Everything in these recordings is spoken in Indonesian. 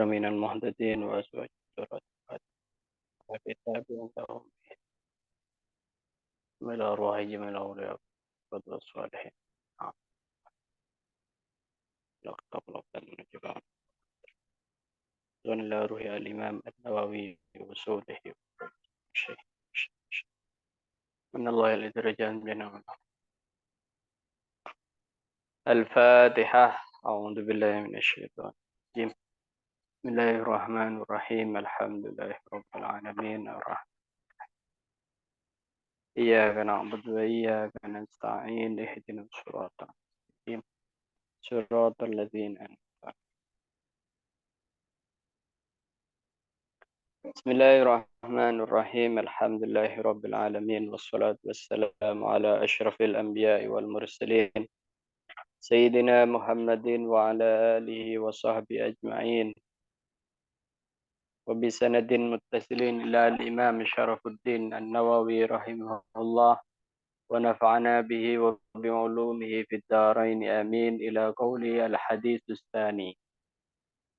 من المهتدين وأزواج الراشدات وكتاب لهم من أرواح جميع الأولياء والصالحين. نعم. لقب من الجبال إلى روح الإمام النووي وصوله شيء من الله لدرجة جنة. الفاتحة. أعوذ بالله من الشيطان الرجيم. بسم الله الرحمن الرحيم. الحمد لله رب العالمين الرحمن. إياك نعبد وإياك نستعين. اهدنا الصراط المستقيم صراط الذين أنعمت. بسم الله الرحمن الرحيم. الحمد لله رب العالمين والصلاة والسلام على أشرف الأنبياء والمرسلين سيدنا محمد وعلى آله وصحبه أجمعين وبسند متصلين إلى الإمام شرف الدين النووي رحمه الله ونفعنا به وبعلومه في الدارين آمين. إلى قوله الحديث الثاني.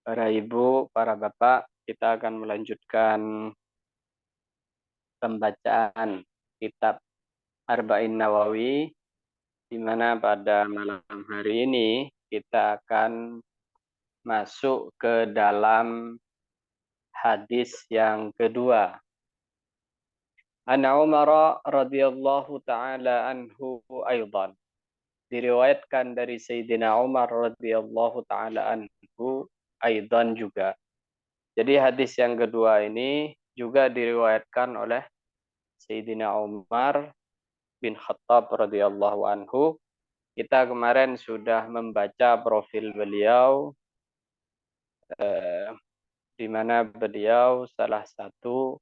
Para ibu, para bapak, kita akan melanjutkan pembacaan kitab Arba'in Nawawi, di mana pada malam hari ini kita akan masuk ke dalam hadis yang kedua. An Umar radhiyallahu taala anhu aidan. Diriwayatkan dari Sayyidina Umar radhiyallahu taala anhu aidan juga. Jadi hadis yang kedua ini juga diriwayatkan oleh Sayyidina Umar bin Khattab radhiyallahu anhu. Kita kemarin sudah membaca profil beliau, di mana beliau salah satu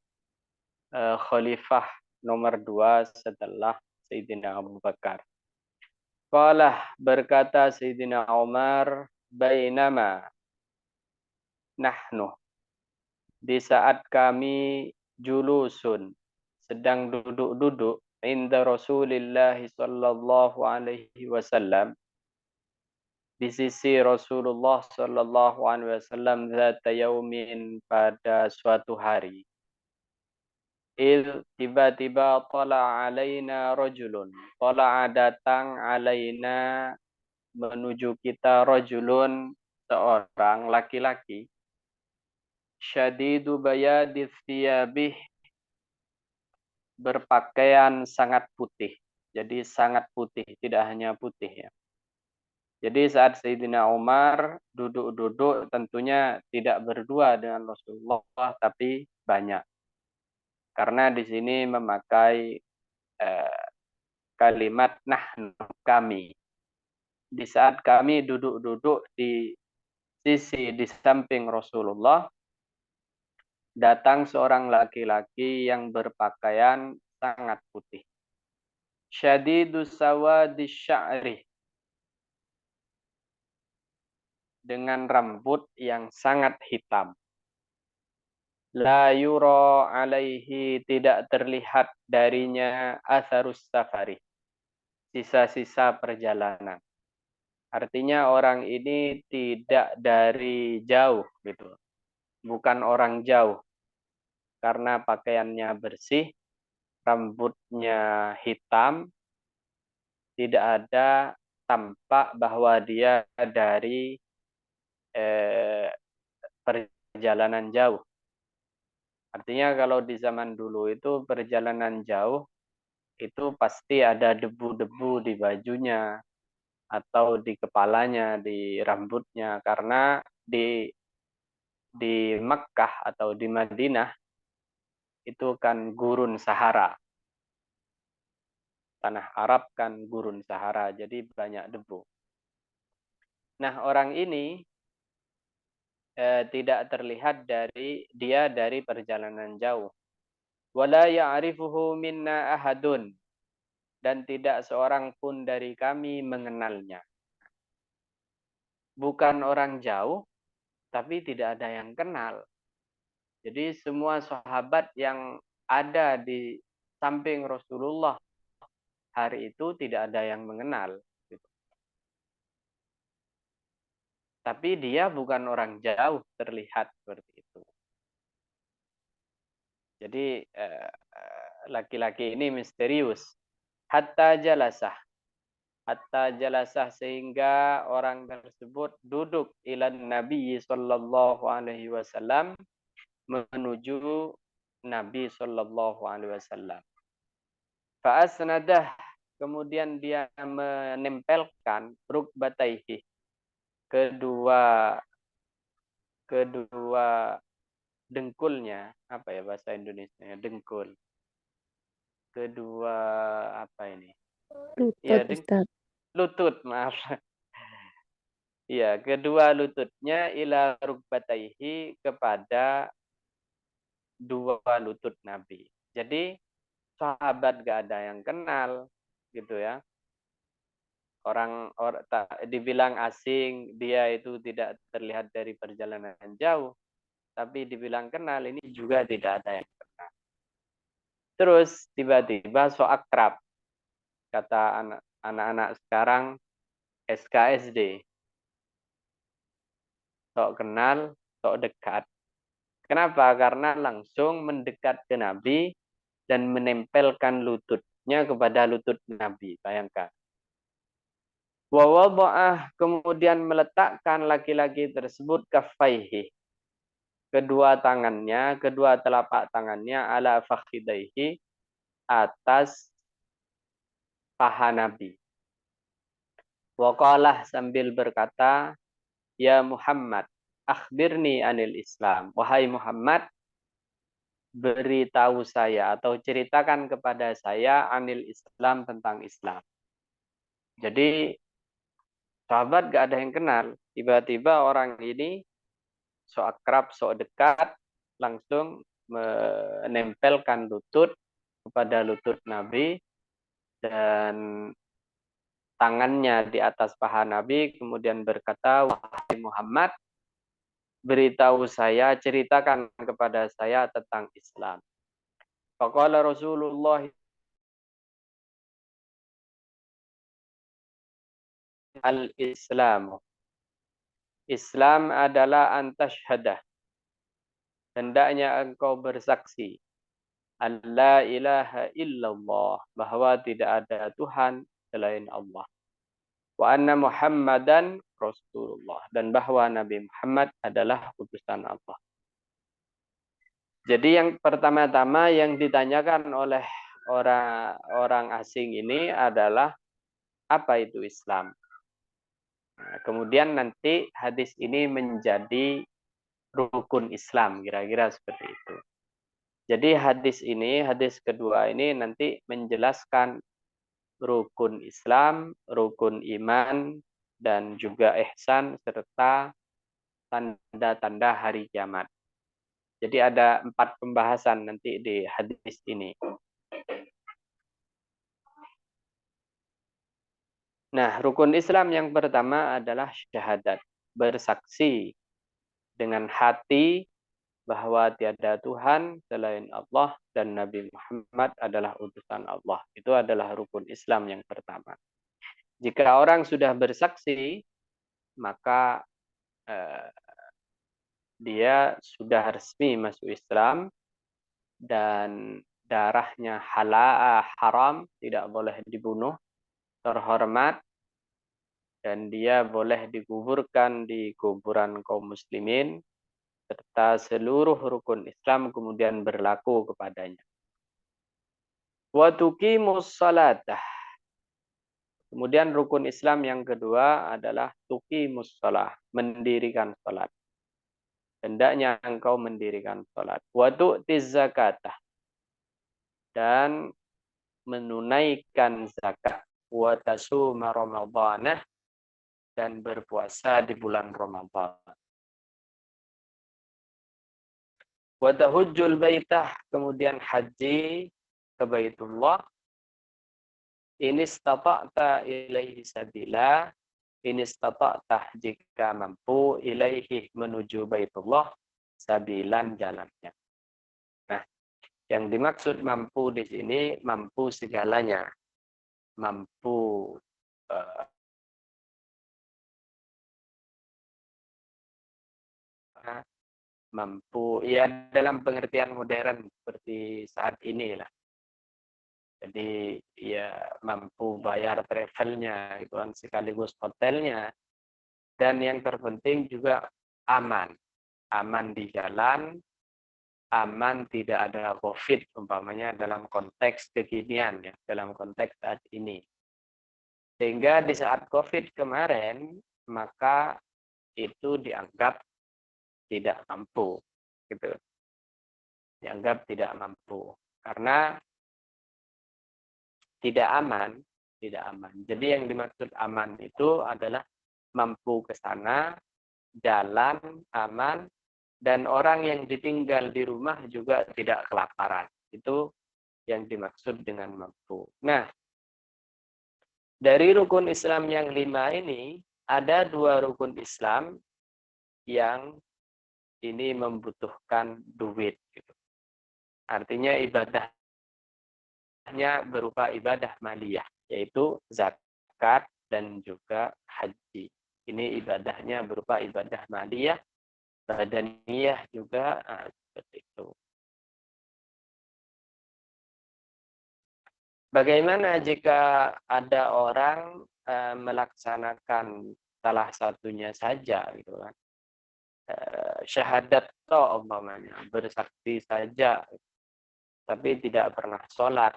khalifah nomor 2 setelah Sayyidina Abu Bakar. Qalah, berkata Sayyidina Umar, bainama nahnu, di saat kami julusun, sedang duduk-duduk, inda Rasulillah sallallahu alaihi wasallam, di sisi Rasulullah sallallahu alaihi wasallam, zata yaumin, pada suatu hari. Tiba-tiba tala alaina rajulun. Tala, datang, alaina, menuju kita, rajulun, seorang laki-laki. Syadidu bayadith thiyabih, berpakaian sangat putih. Jadi sangat putih, tidak hanya putih ya. Jadi saat Sayyidina Umar duduk-duduk, tentunya tidak berdua dengan Rasulullah, tapi banyak. Karena di sini memakai kalimat nahnu, kami. Di saat kami duduk-duduk di samping Rasulullah, datang seorang laki-laki yang berpakaian sangat putih. Syadidus sawadis sya'ri, dengan rambut yang sangat hitam. La yura alaihi, tidak terlihat darinya atharus safari, sisa-sisa perjalanan. Artinya orang ini tidak dari jauh gitu. Bukan orang jauh. Karena pakaiannya bersih, rambutnya hitam, tidak ada tampak bahwa dia dari perjalanan jauh. Artinya kalau di zaman dulu itu perjalanan jauh itu pasti ada debu-debu di bajunya atau di kepalanya, di rambutnya, karena di Mekkah atau di Madinah itu kan gurun Sahara. Tanah Arab kan gurun Sahara, jadi banyak debu. Nah, orang ini tidak terlihat dari perjalanan jauh. Wala ya'rifuhu minna ahadun, dan tidak seorang pun dari kami mengenalnya. Bukan orang jauh, tapi tidak ada yang kenal. Jadi semua sahabat yang ada di samping Rasulullah hari itu tidak ada yang mengenal. Tapi dia bukan orang jauh terlihat seperti itu. Jadi laki-laki ini misterius. Hatta jalasah. Hatta jalasah sehingga orang tersebut duduk ilan Nabi sallallahu alaihi wasallam menuju Nabi sallallahu alaihi wasallam. Fa'asnadah, kemudian dia menempelkan rukbataihi, kedua kedua dengkulnya, apa ya bahasa Indonesia, dengkul. Kedua apa ini? Ya, Lutut, Ustaz. lutut, maaf. Ya, kedua lututnya ila rukbataihi, kepada dua lutut Nabi. Jadi sahabat gak ada yang kenal gitu ya. Dibilang asing, dia itu tidak terlihat dari perjalanan jauh, tapi dibilang kenal ini juga tidak ada yang kenal. Terus tiba-tiba so akrab, kata anak-anak sekarang, SKSD, sok kenal, sok dekat. Kenapa? Karena langsung mendekat ke Nabi dan menempelkan lututnya kepada lutut Nabi. Bayangkan. Wa wada'ah, kemudian meletakkan laki-laki tersebut kaffaihi, kedua tangannya, kedua telapak tangannya ala fakhidaihi, atas paha Nabi. Waqalah, sambil berkata, ya Muhammad, akhbirni anil Islam. Wahai Muhammad, beritahu saya atau ceritakan kepada saya anil Islam, tentang Islam. Jadi sahabat gak ada yang kenal. Tiba-tiba orang ini so akrab, so dekat, langsung menempelkan lutut kepada lutut Nabi dan tangannya di atas paha Nabi, kemudian berkata, wahai Muhammad, beritahu saya, ceritakan kepada saya tentang Islam. Faqala Rasulullah, al-Islamu, Islam adalah antashhadah, hendaknya engkau bersaksi, alla ilaha illallah, bahwa tidak ada Tuhan selain Allah, wa anna Muhammadan Rasulullah, dan bahwa Nabi Muhammad adalah utusan Allah. Jadi yang pertama-tama yang ditanyakan oleh orang asing ini adalah apa itu Islam. Nah, kemudian nanti hadis ini menjadi rukun Islam, kira-kira seperti itu. Jadi hadis kedua ini nanti menjelaskan rukun Islam, rukun iman, dan juga ihsan, serta tanda-tanda hari kiamat. Jadi ada 4 pembahasan nanti di hadis ini. Nah, rukun Islam yang pertama adalah syahadat, bersaksi dengan hati bahwa tiada Tuhan selain Allah dan Nabi Muhammad adalah utusan Allah. Itu adalah rukun Islam yang pertama. Jika orang sudah bersaksi, maka dia sudah resmi masuk Islam dan darahnya haram, tidak boleh dibunuh, terhormat, dan dia boleh dikuburkan di kuburan kaum muslimin, serta seluruh rukun Islam kemudian berlaku kepadanya. Wa tuqimus salatah. Kemudian rukun Islam yang kedua adalah tuqimus salah, mendirikan salat. Hendaknya engkau mendirikan salat. Wa tu'tiz zakatah, dan menunaikan zakat. Wa tasuma ramadhanah, dan berpuasa di bulan Ramadan. Wa tahujjul baitah, kemudian haji ke Baitullah. In istata'ta ilaihi sabila, in istata'ta, jika mampu, ilaihi, menuju Baitullah, sabilan, jalannya. Nah, yang dimaksud mampu di sini mampu segalanya. Mampu mampu ya dalam pengertian modern seperti saat ini lah. Jadi ya mampu bayar travelnya itu kan sekaligus hotelnya, dan yang terpenting juga aman. Aman di jalan, aman tidak ada COVID umpamanya dalam konteks kekinian ya, dalam konteks saat ini. Sehingga di saat COVID kemarin maka itu dianggap tidak mampu gitu. Dianggap tidak mampu karena tidak aman, tidak aman. Jadi yang dimaksud aman itu adalah mampu ke sana, jalan aman, dan orang yang ditinggal di rumah juga tidak kelaparan. Itu yang dimaksud dengan mampu. Nah, dari rukun Islam yang 5 ini, ada 2 rukun Islam yang ini membutuhkan duit. Gitu. Artinya ibadahnya berupa ibadah maliyah, yaitu zakat dan juga haji. Ini ibadahnya berupa ibadah maliyah, badaniyah juga seperti itu. Bagaimana jika ada orang melaksanakan salah satunya saja, gitu kan? Syahadat toh umpamanya, bersaksi saja, tapi tidak pernah sholat,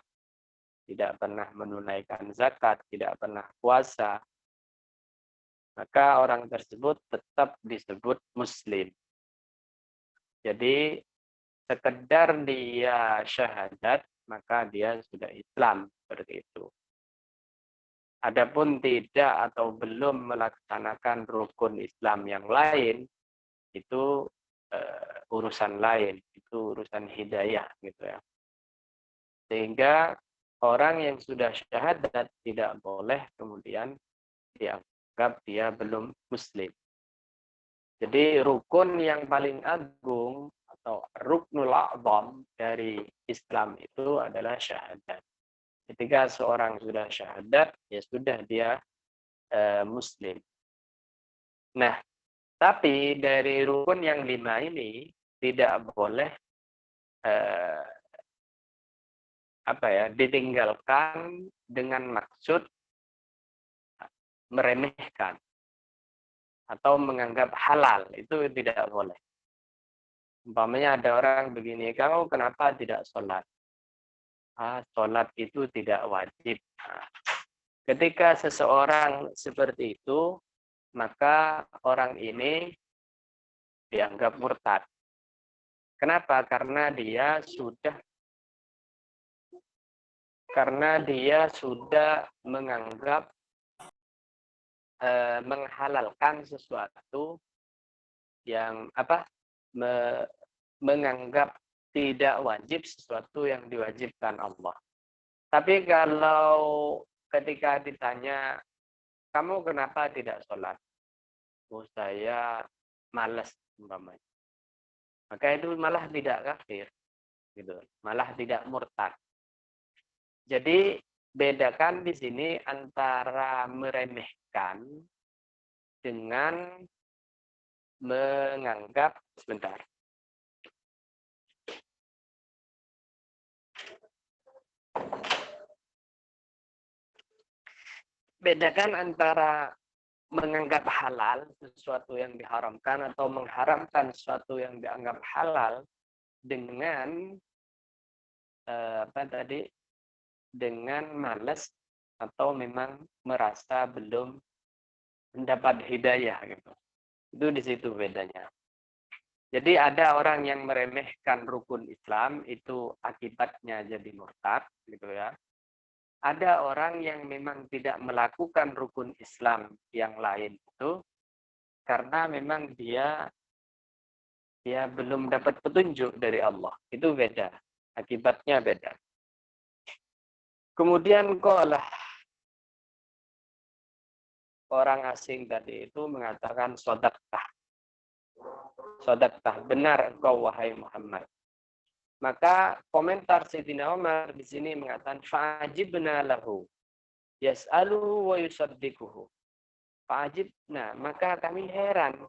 tidak pernah menunaikan zakat, tidak pernah puasa, maka orang tersebut tetap disebut muslim. Jadi sekedar dia syahadat, maka dia sudah Islam, seperti itu. Adapun tidak atau belum melaksanakan rukun Islam yang lain, itu urusan lain, itu urusan hidayah gitu ya. Sehingga orang yang sudah syahadat tidak boleh kemudian dianggap dia belum muslim. Jadi rukun yang paling agung atau ruknul a'zam dari Islam itu adalah syahadat. Ketika seorang sudah syahadat, ya sudah dia muslim. Nah, tapi dari rukun yang 5 ini tidak boleh ditinggalkan dengan maksud meremehkan atau menganggap halal, itu tidak boleh. Umpamanya ada orang begini, kamu kenapa tidak sholat? Sholat itu tidak wajib. Ketika seseorang seperti itu, maka orang ini dianggap murtad. Kenapa? Karena dia sudah menganggap menghalalkan sesuatu yang menganggap tidak wajib sesuatu yang diwajibkan Allah. Tapi kalau ketika ditanya, kamu kenapa tidak sholat? Saya malas umpamanya. Maka itu malah tidak kafir, gitu. Malah tidak murtad. Jadi bedakan di sini antara meremehkan dengan menganggap sebentar. Bedakan antara menganggap halal sesuatu yang diharamkan atau mengharamkan sesuatu yang dianggap halal dengan dengan malas atau memang merasa belum mendapat hidayah gitu. Itu di situ bedanya. Jadi ada orang yang meremehkan rukun Islam, itu akibatnya jadi murtad gitu ya. Ada orang yang memang tidak melakukan rukun Islam yang lain itu karena memang dia belum dapat petunjuk dari Allah. Itu beda. Akibatnya beda. Kemudian orang asing tadi itu mengatakan sodaqah. Sodaqah, benar engkau wahai Muhammad. Maka komentar Sayyidina Umar di sini mengatakan fa'ajibna lahu yas'aluhu wa yusaddiquhu. Fa'ajibna, maka kami heran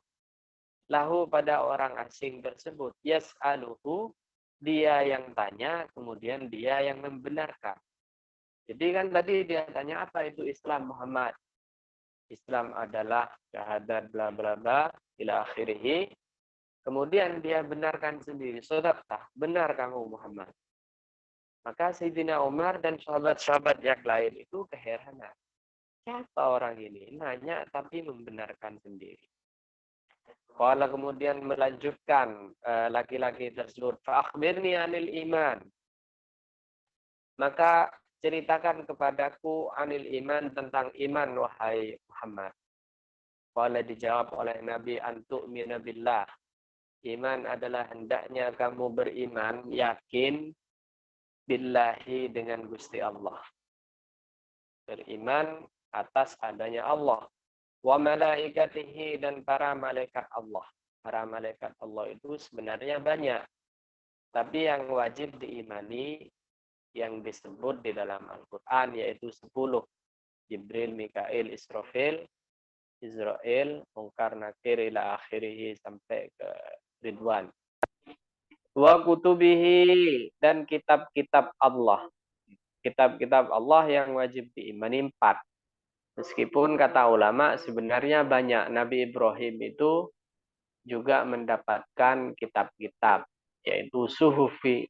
lahu pada orang asing tersebut. Yas'aluhu, dia yang tanya, kemudian dia yang membenarkan. Jadi kan tadi dia tanya apa itu Islam Muhammad. Islam adalah syahadat bla bla bla ila akhirih. Kemudian dia benarkan sendiri. Sadaqtah, benar kamu Muhammad. Maka Sayyidina Umar dan sahabat-sahabat yang lain itu keheranan. Siapa orang ini? Nanya tapi membenarkan sendiri. Qala kemudian melanjutkan laki-laki tersebut. Fa'akhbirni anil iman. Maka ceritakan kepadaku anil iman, tentang iman wahai Muhammad. Qala dijawab oleh Nabi, antu'mina billah. Iman adalah hendaknya kamu beriman, yakin billahi dengan Gusti Allah. Beriman atas adanya Allah. Wa malaikatihi, dan para malaikat Allah. Para malaikat Allah itu sebenarnya banyak. Tapi yang wajib diimani yang disebut di dalam Al-Quran yaitu 10. Jibril, Mikail, Israfil, Israel, Munkar, Nakir, ila akhirih sampai ke Ridwan. Wa kutubihi, dan kitab-kitab Allah. Kitab-kitab Allah yang wajib diimani 4. Meskipun kata ulama sebenarnya banyak. Nabi Ibrahim itu juga mendapatkan kitab-kitab, yaitu suhufi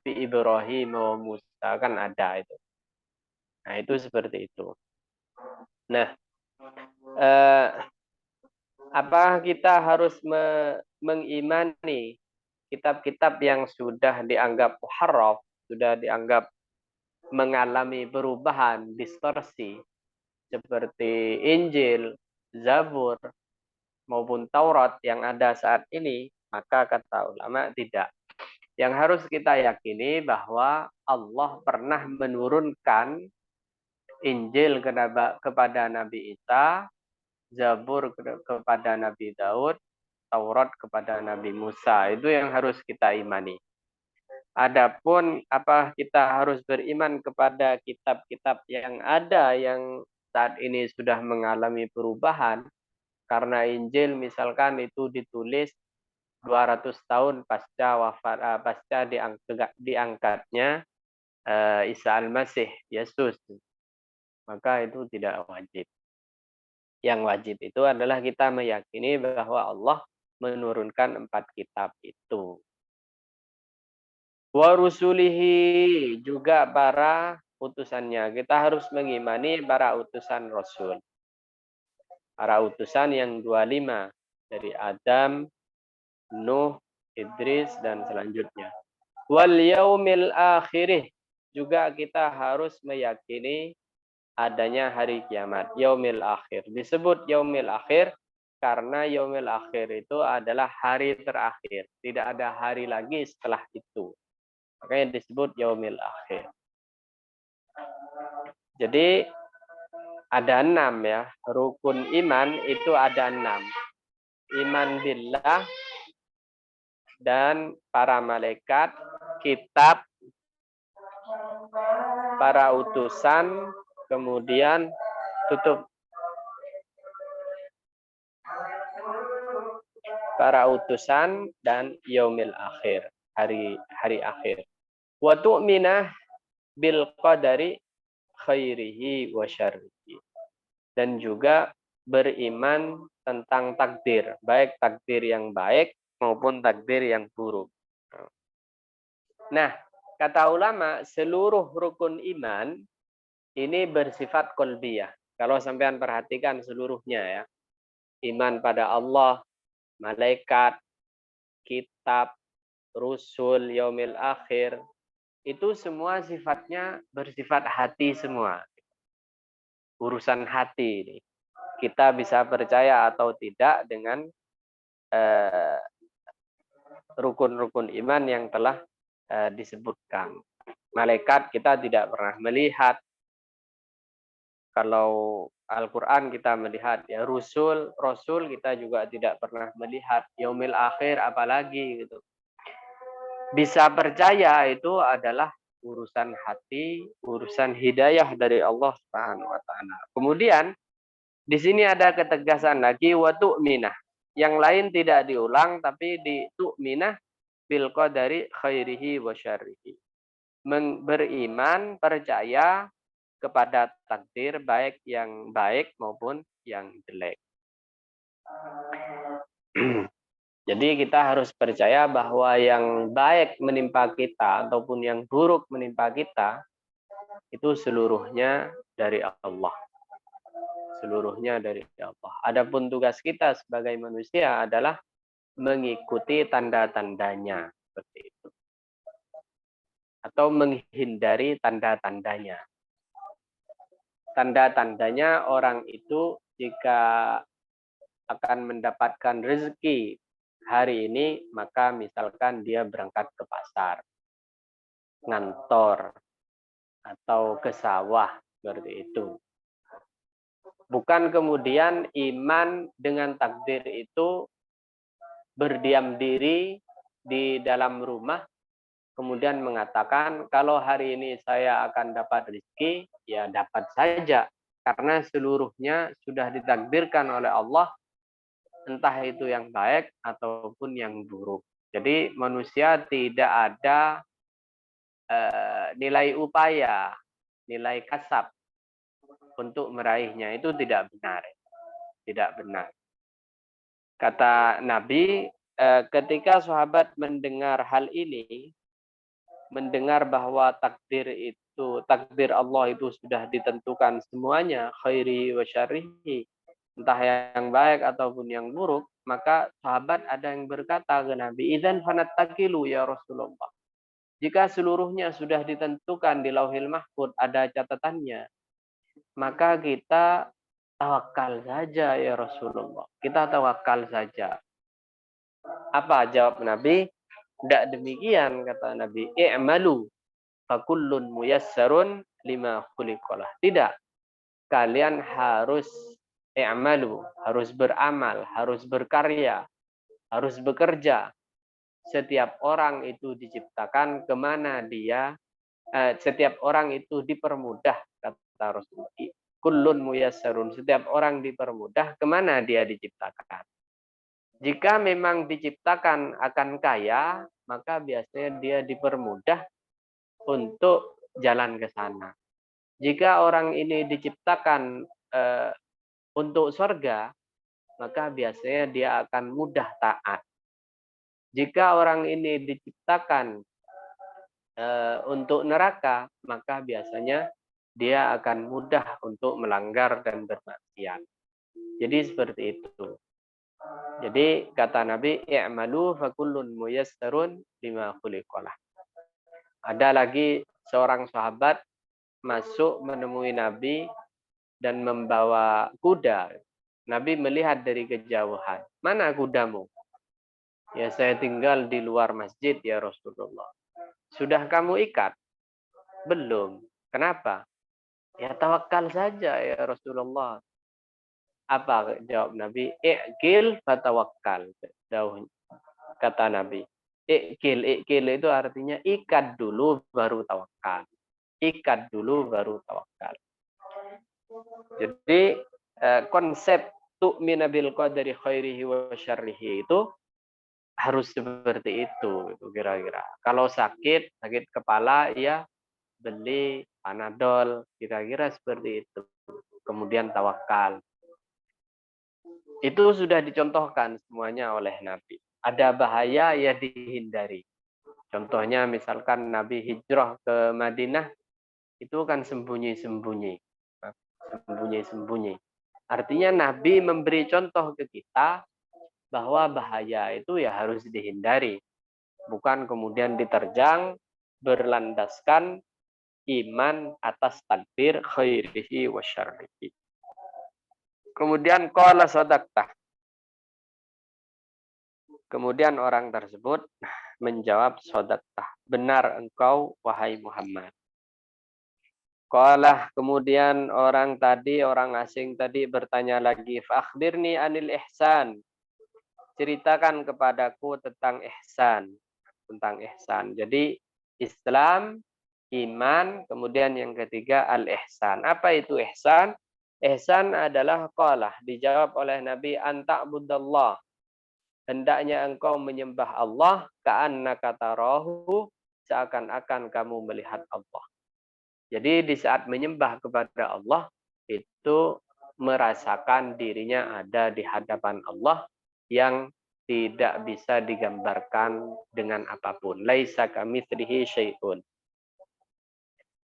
Ibrahim wa Musa, kan ada itu. Nah, itu seperti itu. Nah, apa kita harus mengimani kitab-kitab yang sudah dianggap muharraf, sudah dianggap mengalami perubahan, distorsi, seperti Injil, Zabur, maupun Taurat yang ada saat ini? Maka kata ulama tidak. Yang harus kita yakini bahwa Allah pernah menurunkan Injil kepada Nabi Isa, Zabur kepada Nabi Daud, Taurat kepada Nabi Musa. Itu yang harus kita imani. Adapun apa kita harus beriman kepada kitab-kitab yang ada yang saat ini sudah mengalami perubahan, karena Injil misalkan itu ditulis 200 tahun pasca diangkatnya Isa Al-Masih, Yesus. Maka itu tidak wajib. Yang wajib itu adalah kita meyakini bahwa Allah menurunkan 4 kitab itu. Wa rusulihi, juga para utusannya. Kita harus mengimani para utusan Rasul. Para utusan yang 25. Dari Adam, Nuh, Idris, dan selanjutnya. Wal yaumil akhirih, juga kita harus meyakini adanya hari kiamat. Yaumil akhir. Disebut yaumil akhir karena yaumil akhir itu adalah hari terakhir. Tidak ada hari lagi setelah itu. Makanya disebut yaumil akhir. Jadi ada 6 ya. Rukun iman itu ada 6. Iman billah dan para malaikat, kitab, para utusan, kemudian tutup para utusan dan yaumil akhir, hari akhir. Wa tu'minah bil qadari khairihi wa syarrihi. Dan juga beriman tentang takdir, baik takdir yang baik maupun takdir yang buruk. Nah, kata ulama, seluruh rukun iman ini bersifat qalbiyah. Kalau sampean perhatikan seluruhnya ya. Iman pada Allah, malaikat, kitab, rusul, yaumil akhir, itu semua sifatnya bersifat hati semua. Urusan hati ini. Kita bisa percaya atau tidak dengan rukun-rukun iman yang telah disebutkan. Malaikat kita tidak pernah melihat. Kalau Al-Quran kita melihat, ya Rasul kita juga tidak pernah melihat. Yaumil akhir apalagi gitu. Bisa percaya itu adalah urusan hati, urusan hidayah dari Allah Subhanahu wa taala. Kemudian di sini ada ketegasan lagi wa tu'minah. Yang lain tidak diulang, tapi tu'minah bil qadari khairihi wa syarrihi. Beriman, percaya kepada takdir baik yang baik maupun yang jelek. Jadi kita harus percaya bahwa yang baik menimpa kita ataupun yang buruk menimpa kita itu seluruhnya dari Allah. Seluruhnya dari Allah. Adapun tugas kita sebagai manusia adalah mengikuti tanda-tandanya seperti itu. Atau menghindari tanda-tandanya. Tanda-tandanya orang itu jika akan mendapatkan rezeki hari ini, maka misalkan dia berangkat ke pasar, ngantor, atau ke sawah, seperti itu. Bukan kemudian iman dengan takdir itu berdiam diri di dalam rumah, kemudian mengatakan, kalau hari ini saya akan dapat rezeki, ya dapat saja. Karena seluruhnya sudah ditakdirkan oleh Allah, entah itu yang baik ataupun yang buruk. Jadi manusia tidak ada nilai upaya, nilai kasab untuk meraihnya. Itu tidak benar. Tidak benar. Kata Nabi, ketika sahabat mendengar hal ini, mendengar bahwa takdir Allah itu sudah ditentukan semuanya, khairi wa syarrihi, entah yang baik ataupun yang buruk, maka sahabat ada yang berkata ke Nabi, idzan fanattakilu ya Rasulullah. Jika seluruhnya sudah ditentukan di Lauhil Mahfuz, ada catatannya, maka kita tawakal saja ya Rasulullah. Kita tawakal saja. Apa jawab Nabi? Tidak demikian, kata Nabi. I'malu fakullun muyassarun lima khuliqalah. Tidak. Kalian harus i'malu, harus beramal, harus berkarya, harus bekerja. Setiap orang itu diciptakan kemana dia, setiap orang itu dipermudah, kata Rasulullah. Kullun muyassarun, setiap orang dipermudah kemana dia diciptakan. Jika memang diciptakan akan kaya, maka biasanya dia dipermudah untuk jalan ke sana. Jika orang ini diciptakan untuk surga, maka biasanya dia akan mudah taat. Jika orang ini diciptakan untuk neraka, maka biasanya dia akan mudah untuk melanggar dan bermaksiat. Jadi seperti itu. Jadi kata Nabi, i'malu fakullun muyassarun lima khuliqalah. Ada lagi seorang sahabat masuk menemui Nabi dan membawa kuda. Nabi melihat dari kejauhan. Mana kudamu? Ya, saya tinggal di luar masjid ya Rasulullah. Sudah kamu ikat? Belum. Kenapa? Ya tawakal saja ya Rasulullah. Apa jawab Nabi? I'kil fatawakkal. Kata Nabi. I'kil itu artinya ikat dulu baru tawakal. Ikat dulu baru tawakal. Jadi konsep tu'mina bil qadari khairihi wa syarrihi itu harus seperti itu kira-kira. Kalau sakit kepala ya beli Panadol, kira-kira seperti itu. Kemudian tawakal. Itu sudah dicontohkan semuanya oleh Nabi. Ada bahaya ya dihindari. Contohnya misalkan Nabi hijrah ke Madinah, itu kan sembunyi-sembunyi. Sembunyi-sembunyi. Artinya Nabi memberi contoh ke kita bahwa bahaya itu ya harus dihindari. Bukan kemudian diterjang berlandaskan iman atas takdir khairihi wa syarrihi. Kemudian qala sadaqtah. Kemudian orang tersebut menjawab sadaqtah. Benar engkau wahai Muhammad. Qala kemudian orang asing tadi bertanya lagi, fa akhbirni anil ihsan. Ceritakan kepadaku tentang ihsan. Tentang ihsan. Jadi Islam, iman, kemudian yang ketiga al-ihsan. Apa itu ihsan? Ihsan adalah qala, dijawab oleh Nabi, anta'budallah. hendaknya engkau menyembah Allah ka'annaka tarahu, seakan-akan kamu melihat Allah. Jadi di saat menyembah kepada Allah itu merasakan dirinya ada di hadapan Allah yang tidak bisa digambarkan dengan apapun. Laisa kamitslihi syai'un.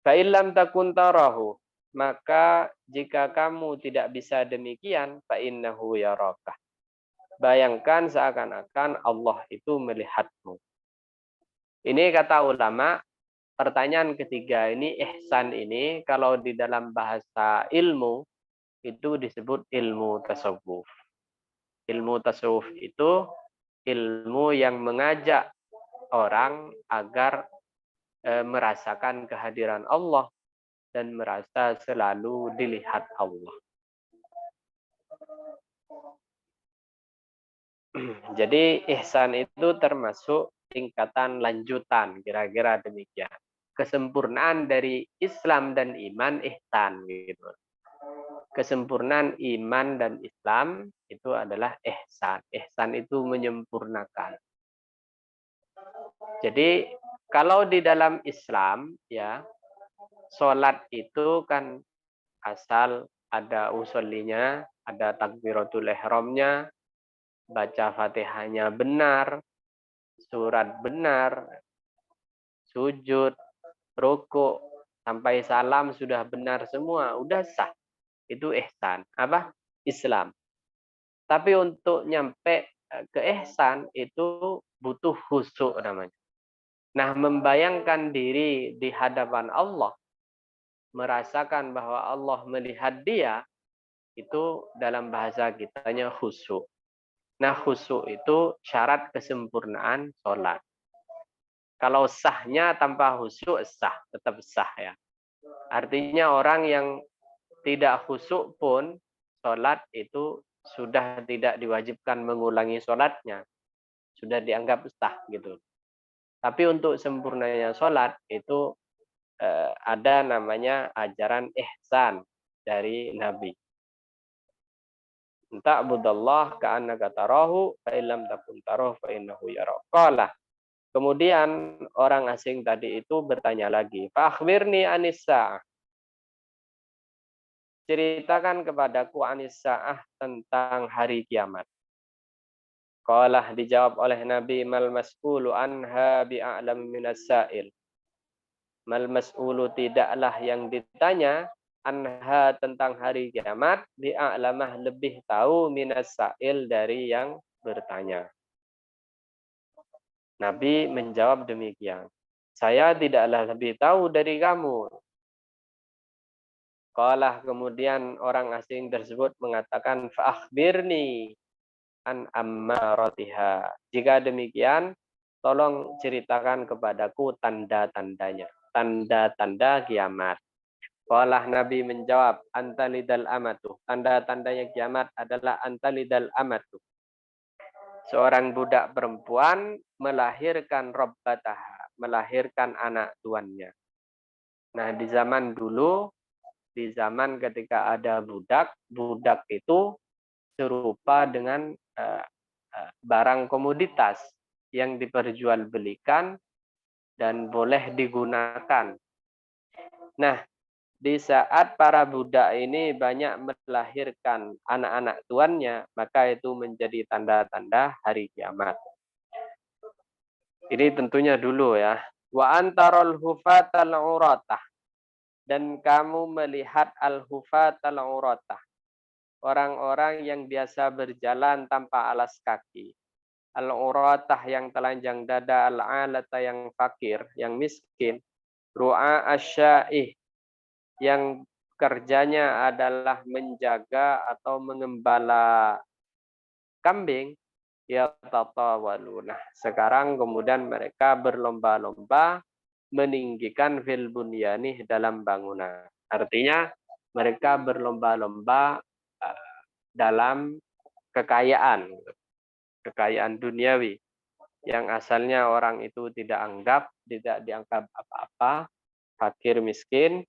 Fa illam takun tarahu, maka jika kamu tidak bisa demikian, fa innahu yaraka. Bayangkan seakan-akan Allah itu melihatmu. Ini kata ulama, pertanyaan ketiga ini, ihsan ini, kalau di dalam bahasa ilmu, itu disebut ilmu tasawuf. Ilmu tasawuf itu ilmu yang mengajak orang agar merasakan kehadiran Allah dan merasa selalu dilihat Allah. Jadi ihsan itu termasuk tingkatan lanjutan, kira-kira demikian. Kesempurnaan dari Islam dan iman ihsan gitu. Kesempurnaan iman dan Islam itu adalah ihsan. Ihsan itu menyempurnakan. Jadi kalau di dalam Islam ya, salat itu kan asal ada usulinya, ada takbiratul ihramnya, baca Fatihahnya benar, surat benar, sujud, rukuk, sampai salam sudah benar semua, udah sah. Itu ihsan. Apa? Islam. Tapi untuk nyampe ke ihsan itu butuh khusyuk namanya. Nah, membayangkan diri di hadapan Allah, merasakan bahwa Allah melihat dia, itu dalam bahasa kitanya khusyuk. Nah, khusyuk itu syarat kesempurnaan sholat. Kalau sahnya tanpa khusyuk sah, tetap sah ya. Artinya orang yang tidak khusyuk pun sholat itu sudah tidak diwajibkan mengulangi sholatnya. Sudah dianggap sah gitu. Tapi untuk sempurnanya sholat itu ada namanya ajaran ihsan dari Nabi. Ta'budallah ka'annaka tarahu fa illam takun tarahu fa innahu yaraka. Kemudian orang asing tadi itu bertanya lagi, "Fa akhbirni anis sa'ah." Ceritakan kepadaku anis sa'ah, tentang hari kiamat. Qalah, dijawab oleh Nabi, "Mal mas'ulu anha bi'a'lam minas sa'il." Mal mas'ulu, tidaklah yang ditanya, anha, tentang hari kiamat, bi'a'lamah, lebih tahu, minas sa'il, dari yang bertanya. Nabi menjawab demikian. Saya tidaklah lebih tahu dari kamu. Qalah, kemudian orang asing tersebut mengatakan, fa'akhbirni an ammaratiha. Jika demikian, tolong ceritakan kepadaku tanda-tandanya. Tanda-tanda kiamat. Qalah, Nabi menjawab, antalidal amatu. Tanda-tandanya kiamat adalah antalidal amatu. Seorang budak perempuan melahirkan rabbataha, melahirkan anak tuannya. Nah, di zaman dulu, di zaman ketika ada budak, budak itu serupa dengan barang komoditas yang diperjualbelikan dan boleh digunakan. Nah, di saat para budak ini banyak melahirkan anak-anak tuannya, maka itu menjadi tanda-tanda hari kiamat. Ini tentunya dulu ya. Wa antarul hufatal uratah. Dan kamu melihat al-hufatal uratah. Orang-orang yang biasa berjalan tanpa alas kaki. Al-uratah, yang telanjang dada, al-alata, yang fakir, yang miskin. Ru'a asyaih, yang kerjanya adalah menjaga atau mengembala kambing, ya tatawaluna. Sekarang kemudian mereka berlomba-lomba meninggikan fil bunyani, dalam bangunan. Artinya mereka berlomba-lomba dalam kekayaan, kekayaan duniawi yang asalnya orang itu tidak dianggap apa-apa, fakir miskin,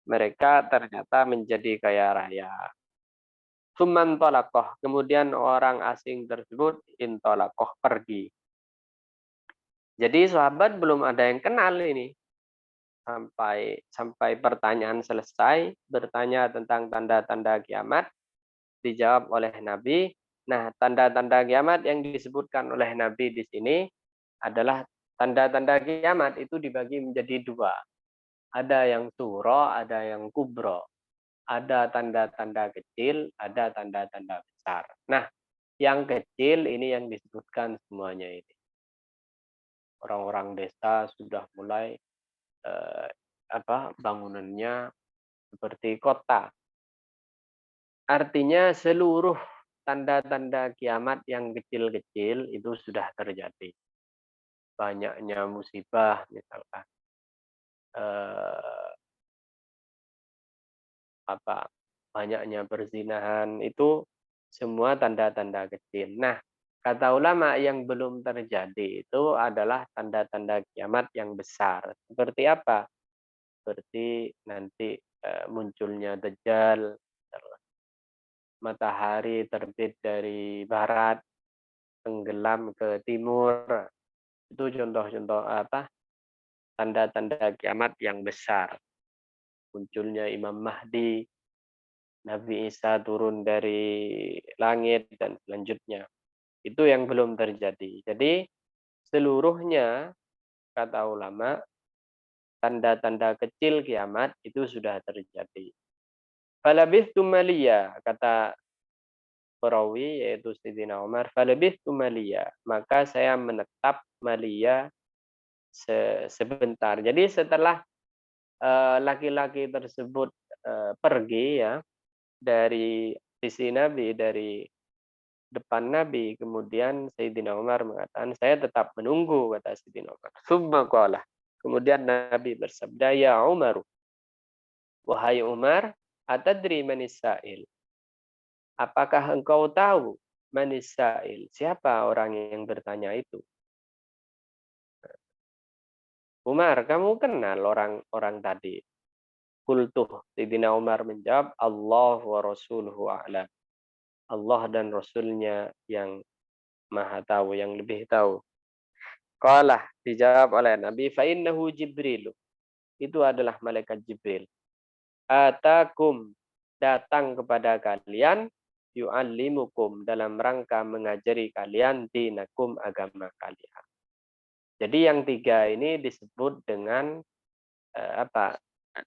mereka ternyata menjadi kaya raya. Tsumman talaqah. Kemudian orang asing tersebut intolaqah, pergi. Jadi sahabat belum ada yang kenal ini. Sampai pertanyaan selesai, bertanya tentang tanda-tanda kiamat, dijawab oleh Nabi. Nah, tanda-tanda kiamat yang disebutkan oleh Nabi di sini adalah tanda-tanda kiamat itu dibagi menjadi dua. Ada yang suro, ada yang kubro. Ada tanda-tanda kecil, ada tanda-tanda besar. Nah, yang kecil ini yang disebutkan semuanya ini. Orang-orang desa sudah mulai bangunannya seperti kota. Artinya seluruh tanda-tanda kiamat yang kecil-kecil itu sudah terjadi. Banyaknya musibah misalkan, eh, banyaknya perzinahan, itu semua tanda-tanda kecil. Nah, kata ulama yang belum terjadi itu adalah tanda-tanda kiamat yang besar. Seperti apa? Seperti nanti munculnya Dajjal, matahari terbit dari barat, tenggelam ke timur. Itu contoh-contoh tanda-tanda kiamat yang besar. Munculnya Imam Mahdi, Nabi Isa turun dari langit, dan selanjutnya. Itu yang belum terjadi. Jadi seluruhnya, kata ulama, tanda-tanda kecil kiamat itu sudah terjadi. Falabithtu maliya, kata perawi yaitu Sayyidina Umar, falabithtu maliya, maka saya menetap maliya sebentar. Jadi setelah laki-laki tersebut pergi ya dari sisi Nabi, dari depan Nabi, kemudian Sayyidina Umar mengatakan, saya tetap menunggu, kata Sayyidina Umar. Tsumma qala, kemudian Nabi bersabda, ya Umar, wahai Umar, atadri manis sa'il, apakah engkau tahu manis sa'il, siapa orang yang bertanya itu? Umar, kamu kenal orang-orang tadi? Kultuh, Sayyidina Umar menjawab, Allah wa rasuluhu a'lam. Allah dan Rasulnya yang maha tahu, yang lebih tahu. Qalah, dijawab oleh Nabi, fa innahu Jibril. Itu adalah malaikat Jibril. Atakum, datang kepada kalian, yu'allimukum, dalam rangka mengajari kalian dinakum, agama kalian. Jadi yang tiga ini disebut dengan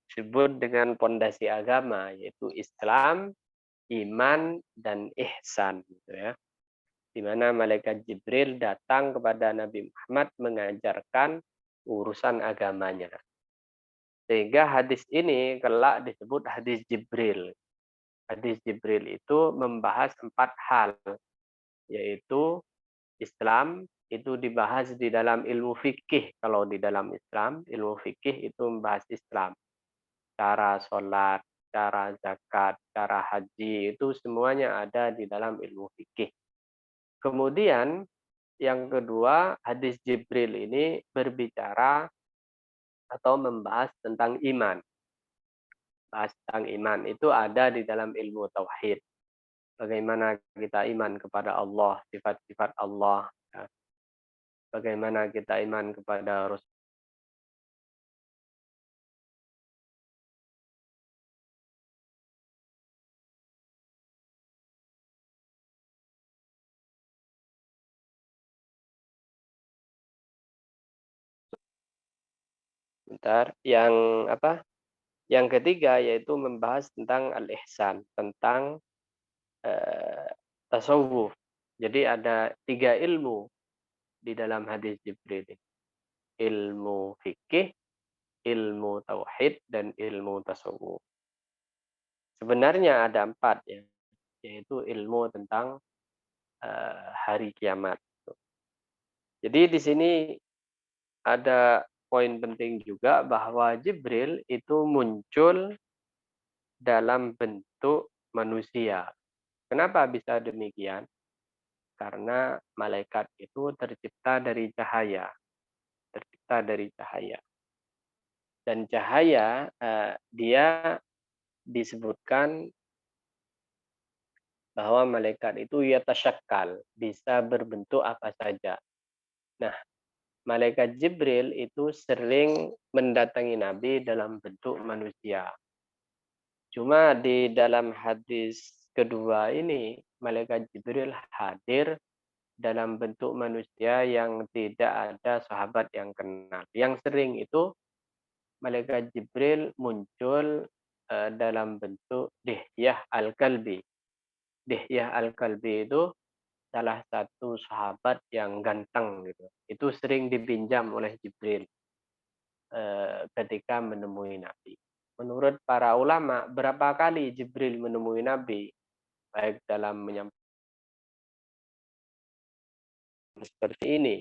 disebut dengan pondasi agama, yaitu Islam, iman, dan ihsan, gitu ya. Di mana malaikat Jibril datang kepada Nabi Muhammad mengajarkan urusan agamanya. Sehingga hadis ini kelak disebut hadis Jibril. Hadis Jibril itu membahas 4 hal, yaitu Islam, itu dibahas di dalam ilmu fikih. Kalau di dalam Islam, ilmu fikih itu membahas Islam. Cara sholat, cara zakat, cara haji, itu semuanya ada di dalam ilmu fikih. Kemudian yang kedua, hadis Jibril ini berbicara atau membahas tentang iman. Bahas tentang iman itu ada di dalam ilmu tauhid. Bagaimana kita iman kepada Allah, sifat-sifat Allah. Bagaimana kita iman kepada Rasul. Bentar, yang ketiga yaitu membahas tentang al-ihsan, tentang tasawuf. Jadi ada 3 ilmu di dalam hadis Jibril. Ilmu fikih, ilmu tauhid, dan ilmu tasawuf. Sebenarnya ada 4 ya, yaitu ilmu tentang hari kiamat. Jadi di sini ada poin penting juga bahwa Jibril itu muncul dalam bentuk manusia. Kenapa bisa demikian? Karena malaikat itu tercipta dari cahaya, tercipta dari cahaya. Dan cahaya dia disebutkan bahwa malaikat itu yatasyakkal, bisa berbentuk apa saja. Nah, malaikat Jibril itu sering mendatangi Nabi dalam bentuk manusia. Cuma di dalam hadis kedua ini, malaikat Jibril hadir dalam bentuk manusia yang tidak ada sahabat yang kenal. Yang sering itu malaikat Jibril muncul dalam bentuk Dihyah Al-Kalbi. Dihyah Al-Kalbi itu salah satu sahabat yang ganteng gitu. Itu sering dipinjam oleh Jibril ketika menemui Nabi. Menurut para ulama, berapa kali Jibril menemui Nabi, baik dalam menyampaikan seperti ini,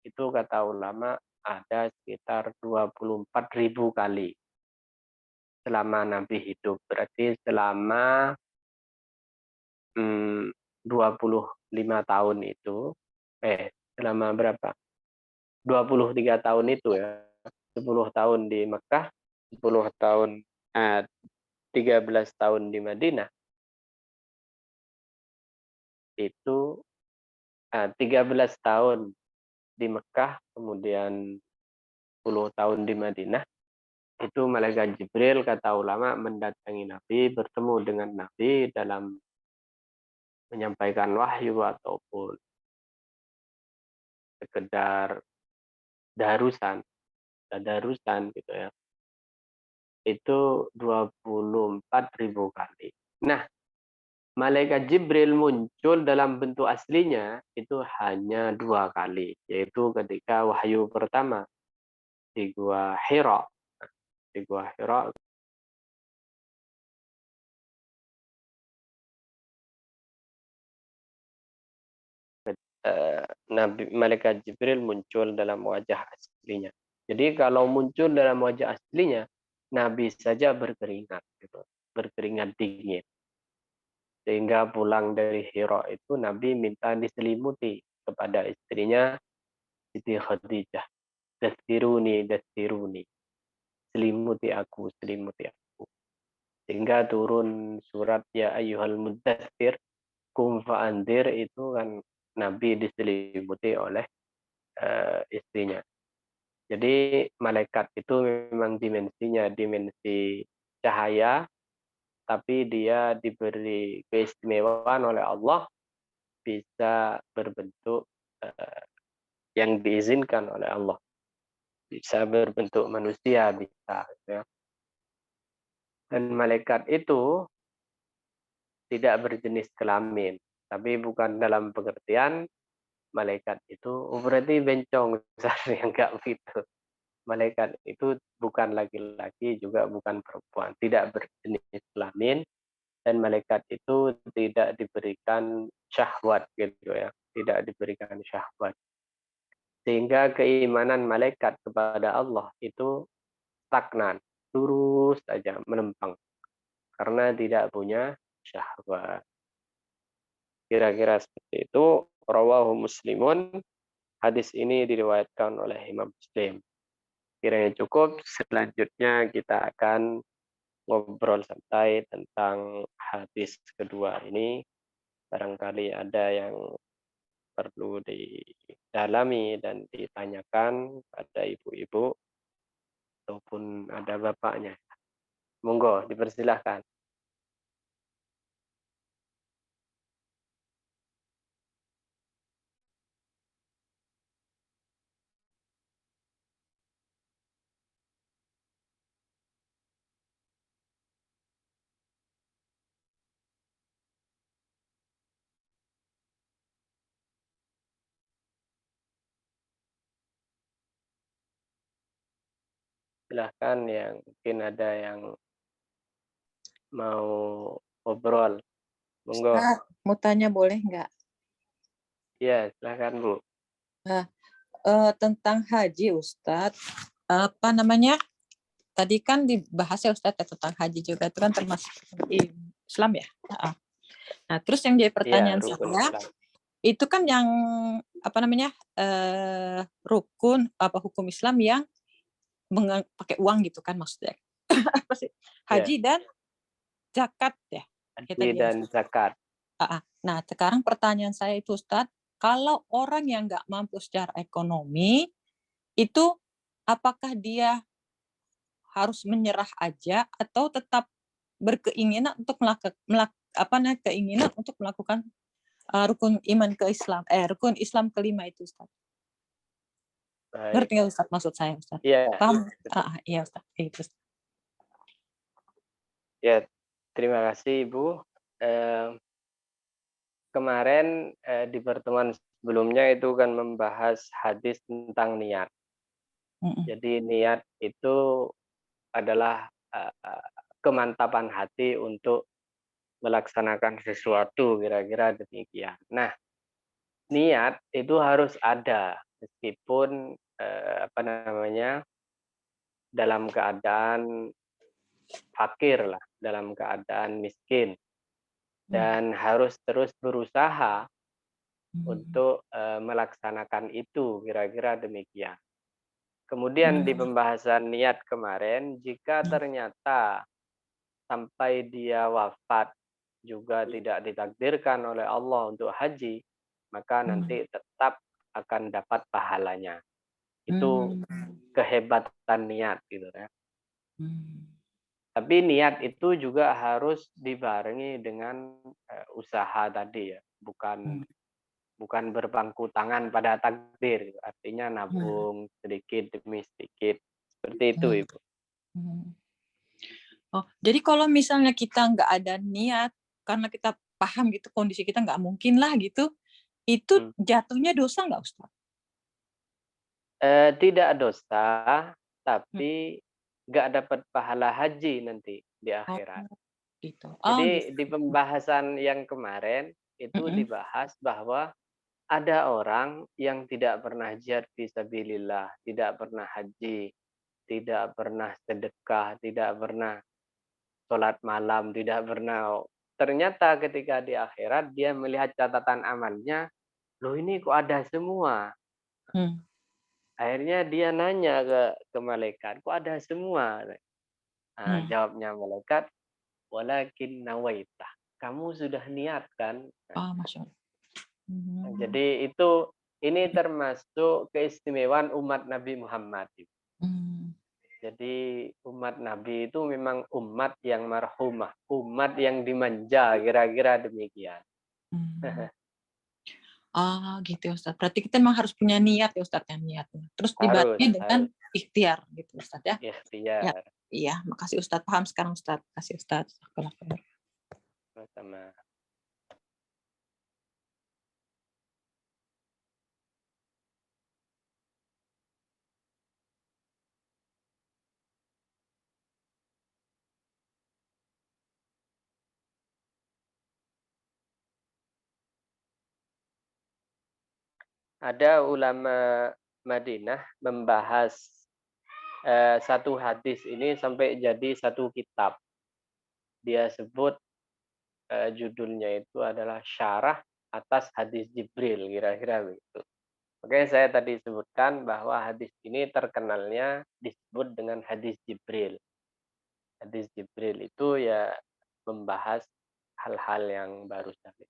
itu kata ulama ada sekitar 24.000 kali selama Nabi hidup. Berarti selama 25 tahun itu, selama berapa? 23 tahun itu ya. 10 tahun di Mekah, 10 tahun, 13 tahun di Madinah. Itu 13 tahun di Mekah, kemudian 10 tahun di Madinah. Itu malaikat Jibril, kata ulama, mendatangi Nabi, bertemu dengan Nabi dalam menyampaikan wahyu ataupun sekedar darusan gitu ya. Itu 24.000 kali. Nah, malaikat Jibril muncul dalam bentuk aslinya itu hanya 2 kali, yaitu ketika wahyu pertama di Gua Hira. Di Gua Hira Nabi malaikat Jibril muncul dalam wajah aslinya. Jadi kalau muncul dalam wajah aslinya, Nabi saja berkeringat gitu, berkeringat dingin. Sehingga pulang dari Hira itu Nabi minta diselimuti kepada istrinya Siti Khadijah. Dastiruni, dastiruni. Selimuti aku, selimuti aku. Sehingga turun surat Ya Ayyuhal Muddatsir, Qum Fa'andzir, itu kan Nabi diselimuti oleh istrinya. Jadi malaikat itu memang dimensinya dimensi cahaya, tapi dia diberi keistimewaan oleh Allah bisa berbentuk yang diizinkan oleh Allah. Bisa berbentuk manusia, bisa. Ya. Dan malaikat itu tidak berjenis kelamin. Tapi bukan dalam pengertian malaikat itu, berarti bencong. Yang enggak begitu. Malaikat itu bukan laki-laki, juga bukan perempuan. Tidak berjenis kelamin. Dan malaikat itu tidak diberikan syahwat gitu ya. Tidak diberikan syahwat. Sehingga keimanan malaikat kepada Allah itu stagnan, lurus saja menempang karena tidak punya syahwat. Kira-kira seperti itu. Rawahu Muslimun. Hadis ini diriwayatkan oleh Imam Muslim. Kiranya cukup. Selanjutnya kita akan ngobrol santai tentang hadis kedua ini. Barangkali ada yang perlu didalami dan ditanyakan pada ibu-ibu ataupun ada bapaknya. Monggo, dipersilahkan. Silahkan yang mungkin ada yang mau ngobrol. Monggo. Ustaz, mau tanya boleh nggak? Ya, silahkan Bu. Nah, tentang haji Ustadz, apa namanya? Tadi kan dibahas ya Ustadz ya, tentang haji juga itu kan termasuk Islam ya. Nah, terus yang jadi pertanyaan Ya, rukun saya Islam. itu kan yang apa namanya rukun apa hukum Islam yang pakai uang gitu kan maksudnya apa sih? Haji dan zakat ya. Haji dan zakat. Nah, sekarang pertanyaan saya itu Ustadz, kalau orang yang nggak mampu secara ekonomi, itu apakah dia harus menyerah aja atau tetap berkeinginan untuk keinginan untuk melakukan rukun iman ke Islam, rukun Islam kelima itu Ustaz. Baik. Ngerti nggak Ustaz maksud saya Ustaz? Iya. Paham? Iya Ustaz. Itu. Ya, terima kasih Ibu. Kemarin di pertemuan sebelumnya itu kan membahas hadis tentang niat. Jadi niat itu adalah kemantapan hati untuk melaksanakan sesuatu, kira-kira demikian. Nah, niat itu harus ada meskipun dalam keadaan fakir lah, dalam keadaan miskin, dan harus terus berusaha untuk melaksanakan itu, kira-kira demikian. Kemudian di pembahasan niat kemarin, jika ternyata sampai dia wafat juga tidak ditakdirkan oleh Allah untuk haji, maka nanti tetap akan dapat pahalanya. Itu kehebatan niat gitu ya. Tapi niat itu juga harus dibarengi dengan usaha tadi ya, bukan berpangku tangan pada takdir. Artinya nabung sedikit demi sedikit. Seperti itu, Ibu. Oh, jadi kalau misalnya kita nggak ada niat, karena kita paham gitu kondisi kita nggak mungkin lah gitu, itu jatuhnya dosa nggak Ustaz? Tidak dosa, tapi nggak dapat pahala haji nanti di akhirat. Gitu. Jadi Gitu. di pembahasan yang kemarin itu dibahas bahwa ada orang yang tidak pernah jihad fisabilillah, tidak pernah haji, tidak pernah sedekah, tidak pernah sholat malam, tidak pernah. Ternyata ketika di akhirat dia melihat catatan amalnya, loh ini kok ada semua. Akhirnya dia nanya ke malaikat, kok ada semua? Nah, jawabnya malaikat, walakin nawaita. Kamu sudah niat kan? Masya Allah. Jadi ini termasuk keistimewaan umat Nabi Muhammad. Jadi umat Nabi itu memang umat yang marhumah, umat yang dimanja, kira-kira demikian. Gitu ya Ustaz. Berarti kita memang harus punya niat ya Ustaz, niatnya. Terus dibarengi dengan ikhtiar gitu Ustaz ya. Ikhtiar. Iya, makasih Ustaz. Paham sekarang Ustaz. Kasih Ustaz. Sama. Ada ulama Madinah membahas satu hadis ini sampai jadi satu kitab. Dia sebut judulnya itu adalah Syarah atas hadis Jibril, kira-kira begitu. Makanya saya tadi sebutkan bahwa hadis ini terkenalnya disebut dengan hadis Jibril. Hadis Jibril itu ya membahas hal-hal yang baru saja.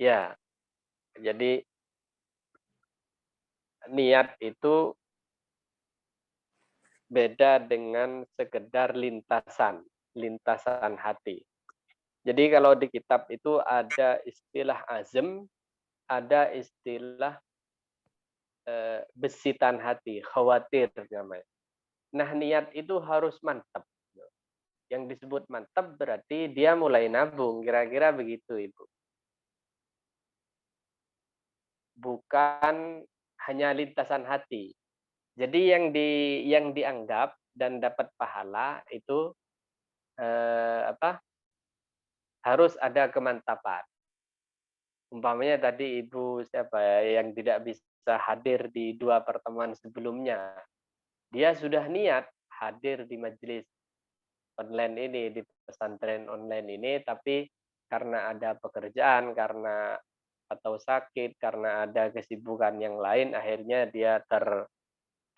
Ya, jadi niat itu beda dengan sekedar lintasan hati. Jadi kalau di kitab itu ada istilah azm, ada istilah besitan hati, khawatir namanya. Nah, niat itu harus mantap. Yang disebut mantap berarti dia mulai nabung, kira-kira begitu, Ibu. Bukan hanya lintasan hati. Jadi yang dianggap dan dapat pahala itu harus ada kemantapan. Umpamanya tadi Ibu yang tidak bisa hadir di 2 pertemuan sebelumnya. Dia sudah niat hadir di majelis online ini, di pesantren online ini, tapi karena ada pekerjaan, atau sakit, karena ada kesibukan yang lain, akhirnya dia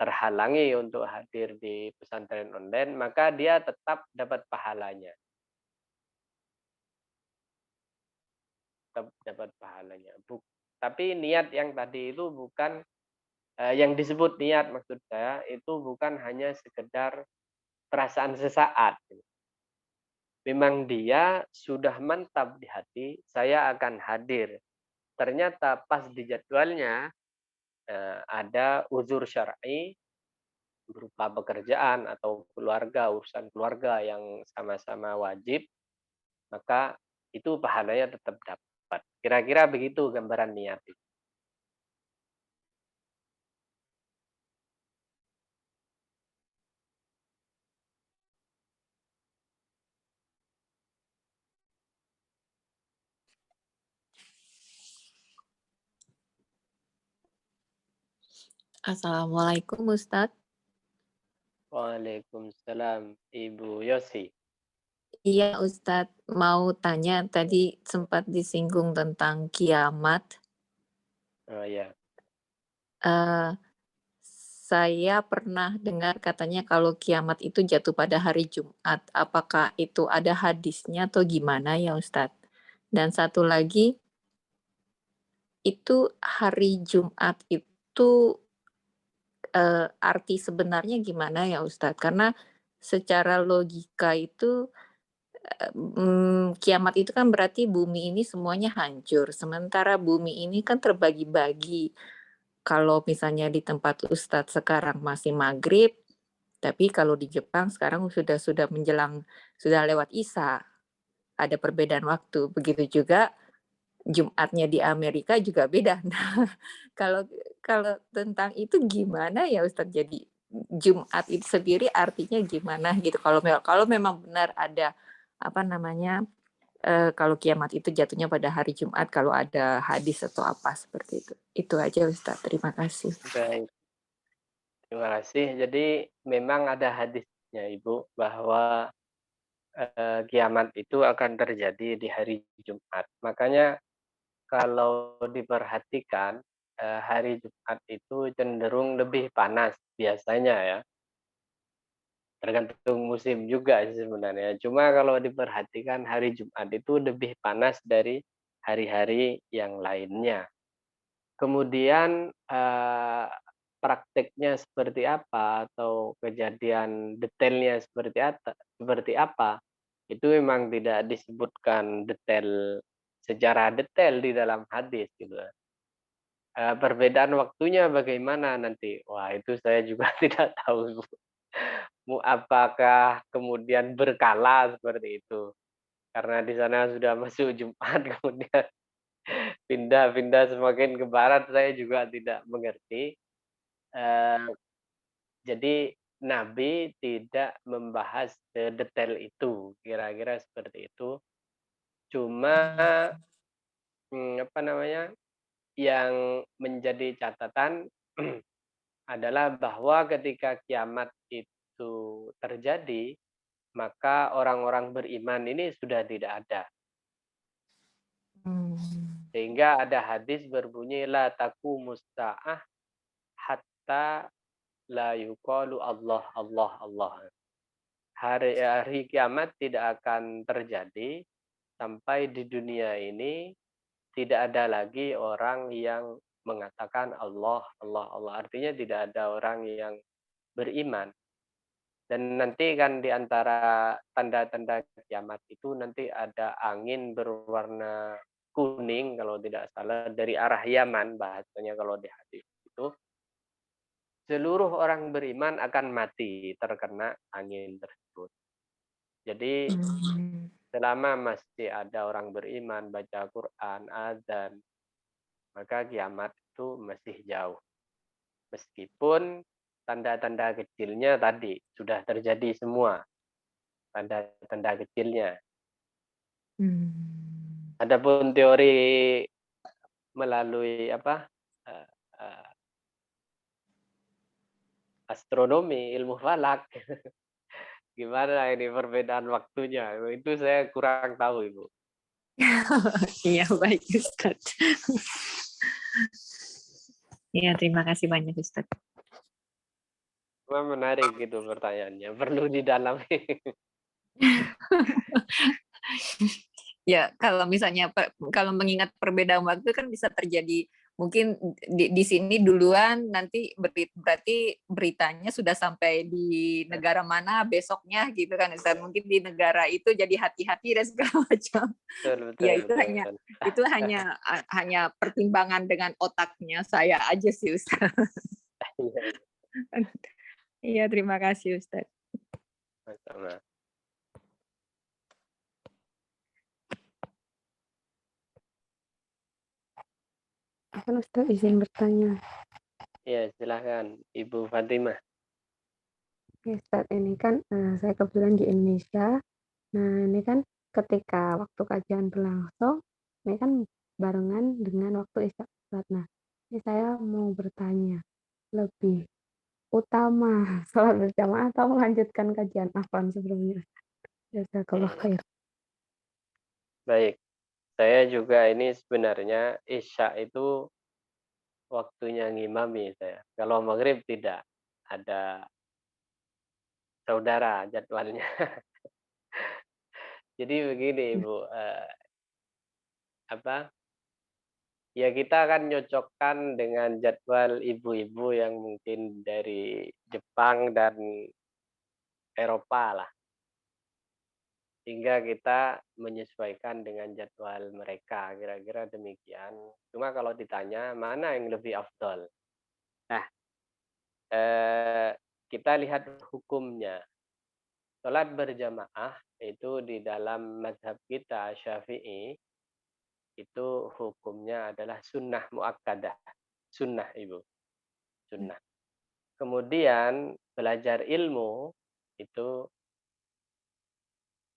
terhalangi untuk hadir di pesantren online, maka dia tetap dapat pahalanya. tetap dapat pahalanya. Tapi niat yang tadi itu bukan yang disebut niat, maksud saya itu bukan hanya sekedar perasaan sesaat. Memang dia sudah mantap di hati, saya akan hadir. Ternyata pas di jadwalnya ada uzur syar'i berupa pekerjaan atau keluarga, urusan keluarga yang sama-sama wajib, maka itu pahalanya tetap dapat. Kira-kira begitu gambaran niat. Assalamualaikum Ustadz. Waalaikumsalam, Ibu Yosi. Iya Ustadz, mau tanya tadi sempat disinggung tentang kiamat. Oh ya. Saya pernah dengar katanya kalau kiamat itu jatuh pada hari Jumat. Apakah itu ada hadisnya atau gimana ya Ustadz? Dan satu lagi, itu hari Jumat itu arti sebenarnya gimana ya Ustadz? Karena secara logika itu kiamat itu kan berarti bumi ini semuanya hancur. Sementara bumi ini kan terbagi-bagi. Kalau misalnya di tempat Ustadz sekarang masih maghrib, tapi kalau di Jepang sekarang sudah menjelang, sudah lewat Isya. Ada perbedaan waktu. Begitu juga Jumatnya di Amerika juga beda. Nah, kalau kalau tentang itu gimana ya Ustadz? Jadi Jumat itu sendiri artinya gimana gitu? Kalau memang benar ada apa namanya, kalau kiamat itu jatuhnya pada hari Jumat, kalau ada hadis atau apa seperti itu. Itu aja Ustadz. Terima kasih. Baik. Terima kasih. Jadi memang ada hadisnya Ibu bahwa kiamat itu akan terjadi di hari Jumat. Makanya kalau diperhatikan hari Jumat itu cenderung lebih panas biasanya ya. Tergantung musim juga sih sebenarnya. Cuma kalau diperhatikan hari Jumat itu lebih panas dari hari-hari yang lainnya. Kemudian prakteknya seperti apa atau kejadian detailnya seperti apa, itu memang tidak disebutkan secara detail di dalam hadis gitu. Perbedaan waktunya bagaimana nanti? Wah, itu saya juga tidak tahu. Apakah kemudian berkala seperti itu? Karena di sana sudah masuk Jumat, kemudian pindah-pindah semakin ke barat, saya juga tidak mengerti. Jadi Nabi tidak membahas sedetail itu, kira-kira seperti itu. Cuma apa namanya, yang menjadi catatan adalah bahwa ketika kiamat itu terjadi, maka orang-orang beriman ini sudah tidak ada. Sehingga ada hadis berbunyi la taqumus sa'ah hatta la yuqalu Allah Allah Allah. Hari kiamat tidak akan terjadi sampai di dunia ini tidak ada lagi orang yang mengatakan Allah Allah Allah. Artinya tidak ada orang yang beriman. Dan nanti kan di antara tanda-tanda kiamat itu nanti ada angin berwarna kuning kalau tidak salah dari arah Yaman, bahasanya kalau di hadis itu. Seluruh orang beriman akan mati terkena angin tersebut. Jadi selama masih ada orang beriman, baca Quran, azan, maka kiamat itu masih jauh. Meskipun tanda-tanda kecilnya tadi sudah terjadi semua. Tanda-tanda kecilnya. Adapun teori melalui astronomi, ilmu falak, gimana ini perbedaan waktunya? Itu saya kurang tahu, Ibu. Iya, baik Ustadz. Iya, terima kasih banyak Ustadz. Cuma menarik gitu pertanyaannya, perlu didalami. Ya, kalau misalnya kalau mengingat perbedaan waktu kan bisa terjadi mungkin di sini duluan, nanti berarti beritanya sudah sampai di negara mana besoknya gitu kan Ustaz. Mungkin di negara itu jadi hati-hati dan segala macam. Betul, Ya betul, itu hanya pertimbangan dengan otaknya saya aja sih Ustaz. Iya, terima kasih Ustaz. Sama. Ustaz izin bertanya. Ya, silahkan Ibu Fatimah. Ya, Ustaz, ini kan saya kebetulan di Indonesia. Nah, ini kan ketika waktu kajian berlangsung, ini kan barengan dengan waktu Isya Ustaz. Nah, ini saya mau bertanya, lebih utama sholat berjamaah atau melanjutkan kajian afwan sebelumnya? Jazakallah khair. Baik, saya juga ini sebenarnya Isya itu waktunya ngimami saya. Kalau maghrib tidak, ada saudara jadwalnya. Jadi begini Ibu, ya kita akan nyocokkan dengan jadwal ibu-ibu yang mungkin dari Jepang dan Eropa lah. Sehingga kita menyesuaikan dengan jadwal mereka, kira-kira demikian. Cuma kalau ditanya mana yang lebih afdol? Nah, kita lihat hukumnya. Sholat berjamaah itu di dalam mazhab kita Syafi'i itu hukumnya adalah sunnah muakkadah. Sunnah Ibu. Sunnah. Kemudian belajar ilmu itu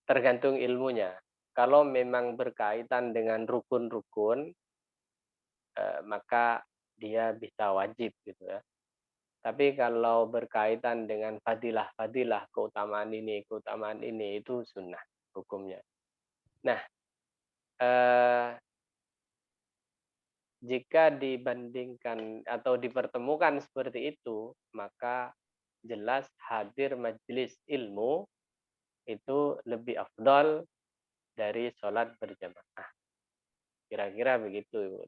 tergantung ilmunya. Kalau memang berkaitan dengan rukun-rukun, maka dia bisa wajib gitu ya. Tapi kalau berkaitan dengan fadilah-fadilah, keutamaan ini itu sunnah hukumnya. Nah, jika dibandingkan atau dipertemukan seperti itu, maka jelas hadir majelis ilmu itu lebih afdal dari sholat berjamaah. Kira-kira begitu.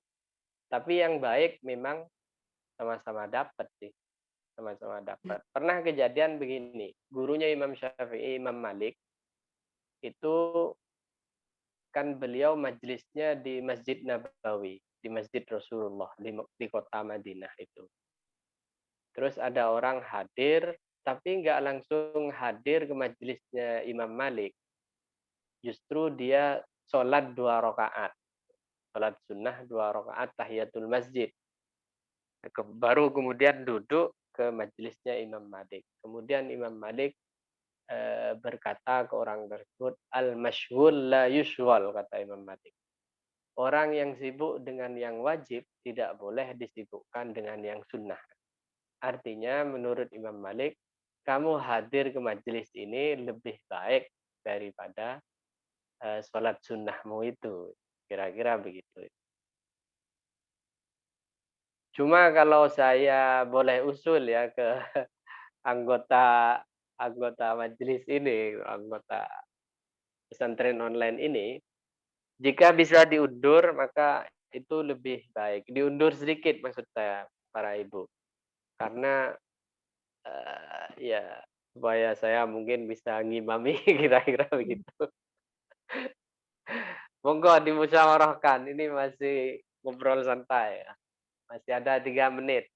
Tapi yang baik memang sama-sama dapat sih. Sama-sama dapat. Pernah kejadian begini, gurunya Imam Syafi'i, Imam Malik, itu kan beliau majelisnya di Masjid Nabawi, di Masjid Rasulullah, di kota Madinah itu. Terus ada orang hadir, tapi nggak langsung hadir ke majelisnya Imam Malik. Justru dia sholat 2 rakaat. Sholat sunnah 2 rakaat tahiyatul masjid. Baru kemudian duduk ke majelisnya Imam Malik. Kemudian Imam Malik berkata ke orang tersebut, al-mashghul la yushghal, kata Imam Malik. Orang yang sibuk dengan yang wajib tidak boleh disibukkan dengan yang sunnah. Artinya menurut Imam Malik, kamu hadir ke majelis ini lebih baik daripada sholat sunnahmu itu. Kira-kira begitu. Cuma kalau saya boleh usul ya ke anggota majelis ini, anggota pesantren online ini, jika bisa diundur maka itu lebih baik. Diundur sedikit maksud saya para ibu. Karena ya supaya saya mungkin bisa ngimami kira-kira begitu. Monggo dimusyawarahkan. Ini masih ngobrol santai ya. Masih ada 3 menit.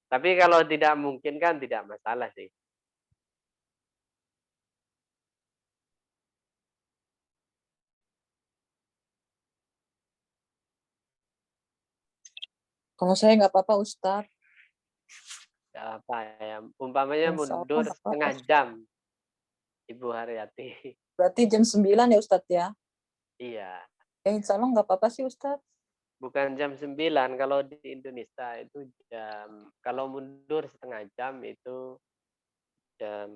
Tapi kalau tidak mungkin kan tidak masalah sih. Kalau saya nggak apa-apa Ustaz. Ya apa ya, umpamanya Insya Allah mundur nggak apa-apa. setengah jam, Ibu Haryati. Berarti jam 9 ya Ustaz ya? Iya, Ya insya Allah nggak apa-apa sih Ustaz. bukan jam 9. Kalau di Indonesia itu kalau mundur setengah jam itu jam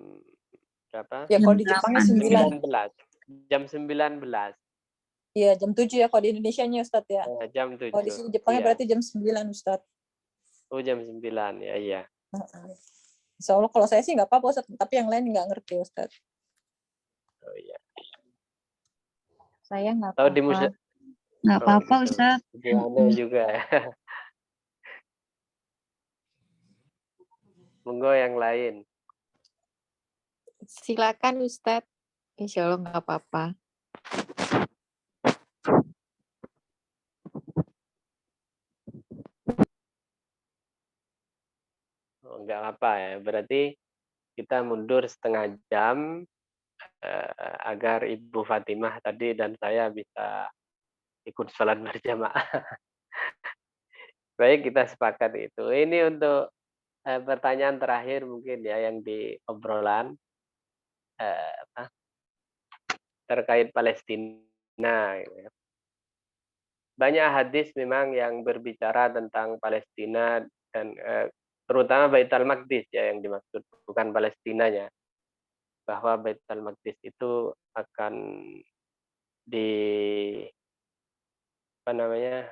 berapa? Ya kalau di Jepangnya 9. 19. Jam 19. Iya jam 7 ya kalau di Indonesianya Ustaz ya. Jam 7. Kalau di sini Jepangnya Iya. berarti jam 9 Ustaz. Oh, jam 9 ya, iya. Insya Allah kalau saya sih nggak apa-apa Ustaz, tapi yang lain nggak ngerti Ustaz. Oh iya. Saya nggak Atau di apa-apa. Nggak Oh apa-apa, gitu. Ustaz. Gimana juga ya. Monggo yang lain. Silakan Ustadz. Insya Allah nggak apa-apa. Oh, nggak apa ya. Berarti kita mundur setengah jam agar Ibu Fatimah tadi dan saya bisa ikut sholat berjamaah. Baik, kita sepakat itu. Ini untuk pertanyaan terakhir mungkin ya yang di obrolan terkait Palestina. Gitu ya. Banyak hadis memang yang berbicara tentang Palestina dan terutama Baitul Maqdis ya yang dimaksud, bukan Palestinanya. Bahwa Baitul Maqdis itu akan di apa namanya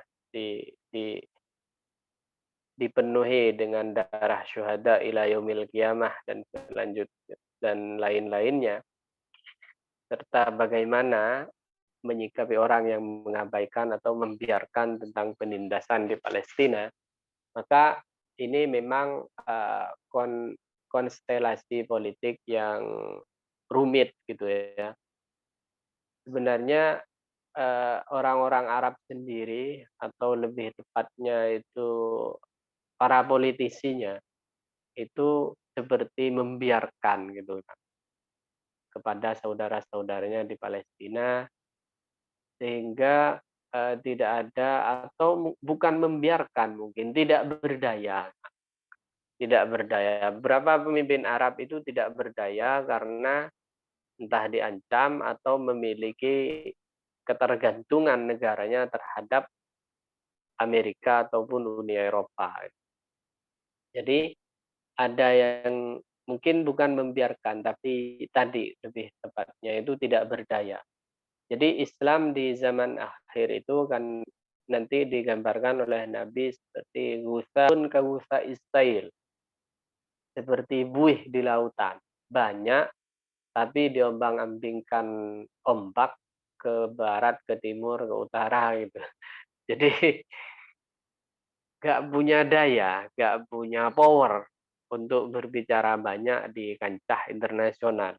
dipenuhi dengan darah syuhada ila yaumil qiyamah dan selanjutnya dan lain-lainnya, serta bagaimana menyikapi orang yang mengabaikan atau membiarkan tentang penindasan di Palestina. Maka ini memang konstelasi politik yang rumit gitu ya. Sebenarnya orang-orang Arab sendiri atau lebih tepatnya itu para politisinya itu seperti membiarkan gitu kan kepada saudara-saudaranya di Palestina, sehingga tidak ada atau bukan membiarkan, mungkin tidak berdaya. Beberapa pemimpin Arab itu tidak berdaya karena entah diancam atau memiliki ketergantungan negaranya terhadap Amerika ataupun Uni Eropa. Jadi ada yang mungkin bukan membiarkan, tapi tadi lebih tepatnya itu tidak berdaya. Jadi Islam di zaman akhir itu kan nanti digambarkan oleh Nabi seperti gusaun ka gusa istail, seperti buih di lautan, banyak tapi diombang-ambingkan ombak ke barat, ke timur, ke utara gitu. Jadi nggak punya daya, nggak punya power untuk berbicara banyak di kancah internasional.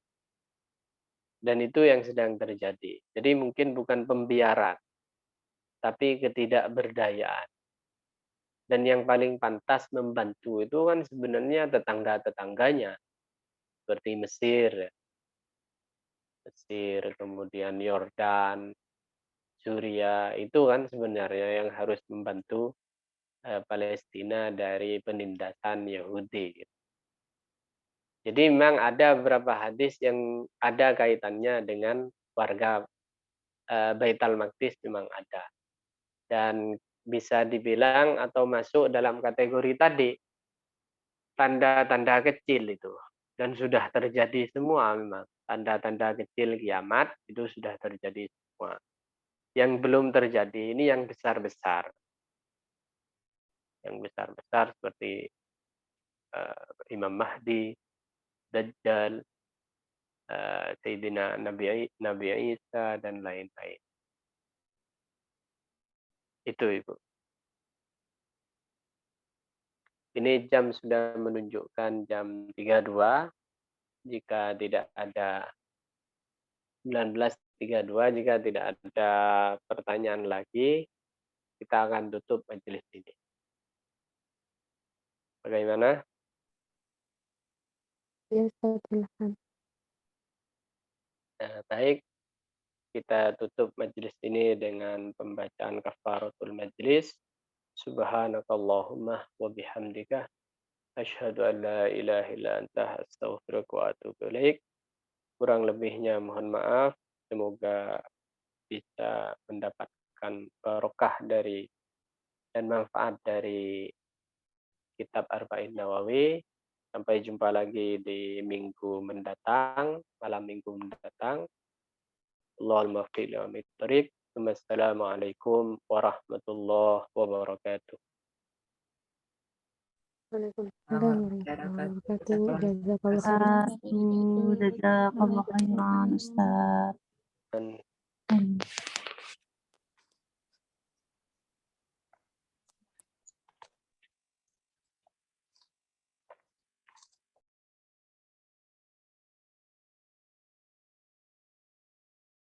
Dan itu yang sedang terjadi. Jadi mungkin bukan pembiaran, tapi ketidakberdayaan. Dan yang paling pantas membantu itu kan sebenarnya tetangga-tetangganya, seperti Mesir, kemudian Yordan, Suriah, itu kan sebenarnya yang harus membantu Palestina dari penindasan Yahudi. Jadi memang ada beberapa hadis yang ada kaitannya dengan warga Baitul Maqdis, memang ada. Dan bisa dibilang atau masuk dalam kategori tadi, tanda-tanda kecil itu. Dan sudah terjadi semua memang. Tanda-tanda kecil kiamat itu sudah terjadi semua. Yang belum terjadi ini yang besar-besar. Yang besar-besar seperti Imam Mahdi, Dajjal, Sayyidina Nabi Isa, dan lain-lain. Itu Ibu. Ini jam sudah menunjukkan jam 32. Jika tidak ada 19.32, jika tidak ada pertanyaan lagi, kita akan tutup majelis ini. Bagaimana? Ya, Ustaz, silakan. Nah, baik, kita tutup majelis ini dengan pembacaan kafaratul majelis. Subhanakallahumma wa bihamdika asyhadu an la ilaha illa anta astaghfiruka wa atubu ilaik. Kurang lebihnya mohon maaf. Semoga bisa mendapatkan barokah dari dan manfaat dari kitab Arba'in Nawawi. Sampai jumpa lagi di minggu mendatang, malam minggu mendatang. Allahumma fi lamit tariq. Wassalamualaikum warahmatullahi wabarakatuh. Waalaikumsalam warahmatullahi wabarakatuh. Jazakallah khairan. Jazakallah khairan, Ustaz. Dan Amin.